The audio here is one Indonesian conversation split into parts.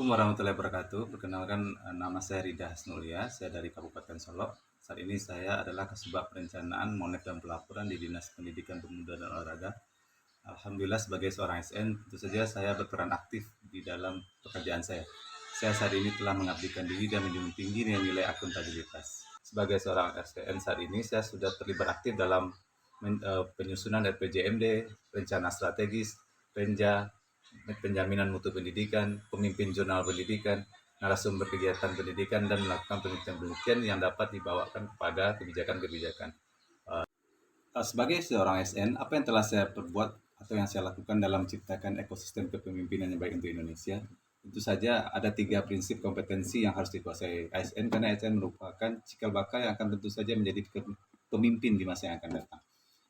Assalamualaikum warahmatullahi wabarakatuh. Perkenalkan, nama saya Rida Hasnulia, saya dari Kabupaten Solok. Saat ini saya adalah Kasubag Perencanaan, Monet dan Pelaporan di Dinas Pendidikan Pemuda dan Olahraga. Alhamdulillah sebagai seorang SN, tentu saja saya berperan aktif di dalam pekerjaan saya. Saya saat ini telah mengabdikan diri dan menjunjung tinggi nilai akuntabilitas. Sebagai seorang SN saat ini, saya sudah terlibat aktif dalam penyusunan RPJMD, rencana strategis, Renja, penjaminan mutu pendidikan, pemimpin jurnal pendidikan, narasumber kegiatan pendidikan, dan melakukan penelitian-penelitian yang dapat dibawakan kepada kebijakan-kebijakan. Sebagai seorang SN, apa yang telah saya perbuat atau yang saya lakukan dalam menciptakan ekosistem kepemimpinan yang baik untuk Indonesia? Tentu saja ada 3 prinsip kompetensi yang harus dikuasai ASN, karena ASN merupakan cikal bakal yang akan tentu saja menjadi pemimpin di masa yang akan datang.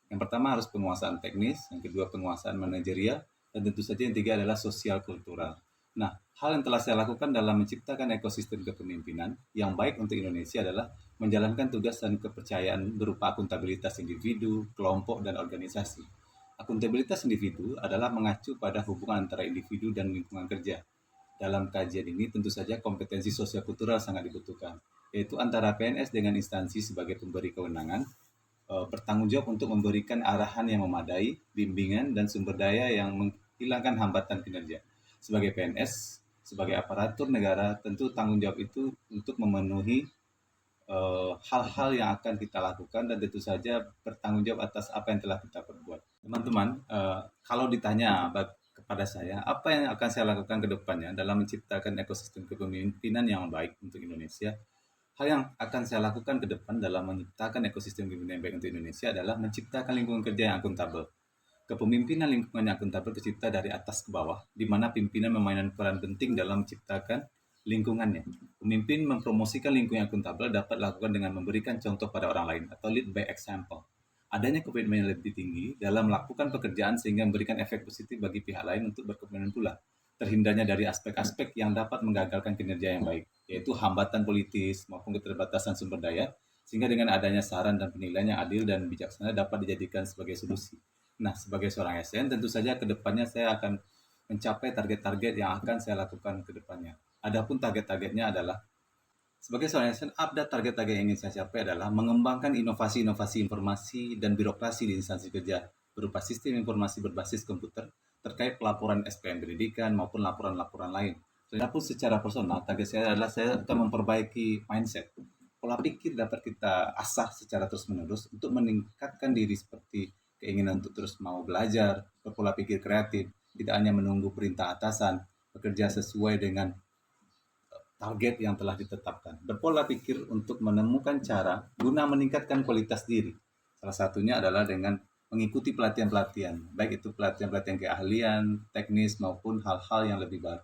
Yang pertama harus penguasaan teknis, yang kedua penguasaan manajerial, dan tentu saja yang ketiga adalah sosial kultural. Nah, hal yang telah saya lakukan dalam menciptakan ekosistem kepemimpinan yang baik untuk Indonesia adalah menjalankan tugas dan kepercayaan berupa akuntabilitas individu, kelompok, dan organisasi. Akuntabilitas individu adalah mengacu pada hubungan antara individu dan lingkungan kerja. Dalam kajian ini tentu saja kompetensi sosial kultural sangat dibutuhkan, yaitu antara PNS dengan instansi sebagai pemberi kewenangan, bertanggung jawab untuk memberikan arahan yang memadai, bimbingan, dan sumber daya yang menghilangkan hambatan kinerja. Sebagai PNS, sebagai aparatur negara, tentu tanggung jawab itu untuk memenuhi hal-hal yang akan kita lakukan dan tentu saja bertanggung jawab atas apa yang telah kita perbuat. Teman-teman, kalau ditanya kepada saya, apa yang akan saya lakukan ke depannya dalam menciptakan ekosistem kepemimpinan yang baik untuk Indonesia? Hal yang akan saya lakukan ke depan dalam menciptakan ekosistem kepemimpinan yang baik untuk Indonesia adalah menciptakan lingkungan kerja yang akuntabel. Kepemimpinan lingkungan yang akuntabel tercipta dari atas ke bawah, di mana pimpinan memainkan peran penting dalam menciptakan lingkungannya. Pemimpin mempromosikan lingkungan yang akuntabel dapat dilakukan dengan memberikan contoh pada orang lain atau lead by example. Adanya komitmen yang lebih tinggi dalam melakukan pekerjaan sehingga memberikan efek positif bagi pihak lain untuk berkomitmen pula. Terhindarnya dari aspek-aspek yang dapat menggagalkan kinerja yang baik, yaitu hambatan politis maupun keterbatasan sumber daya, sehingga dengan adanya saran dan penilaian yang adil dan bijaksana dapat dijadikan sebagai solusi. Nah, sebagai seorang SN, tentu saja ke depannya saya akan mencapai target-target yang akan saya lakukan ke depannya. Adapun target-targetnya adalah, sebagai seorang SN, ada target-target yang ingin saya capai adalah mengembangkan inovasi-inovasi informasi dan birokrasi di instansi kerja berupa sistem informasi berbasis komputer terkait pelaporan SPM pendidikan maupun laporan-laporan lain. Adapun secara personal, target saya adalah saya akan memperbaiki mindset. Pola pikir dapat kita asah secara terus-menerus untuk meningkatkan diri seperti keinginan untuk terus mau belajar, berpola pikir kreatif, tidak hanya menunggu perintah atasan, bekerja sesuai dengan target yang telah ditetapkan. Berpola pikir untuk menemukan cara guna meningkatkan kualitas diri. Salah satunya adalah dengan mengikuti pelatihan-pelatihan, baik itu pelatihan-pelatihan keahlian, teknis, maupun hal-hal yang lebih baru.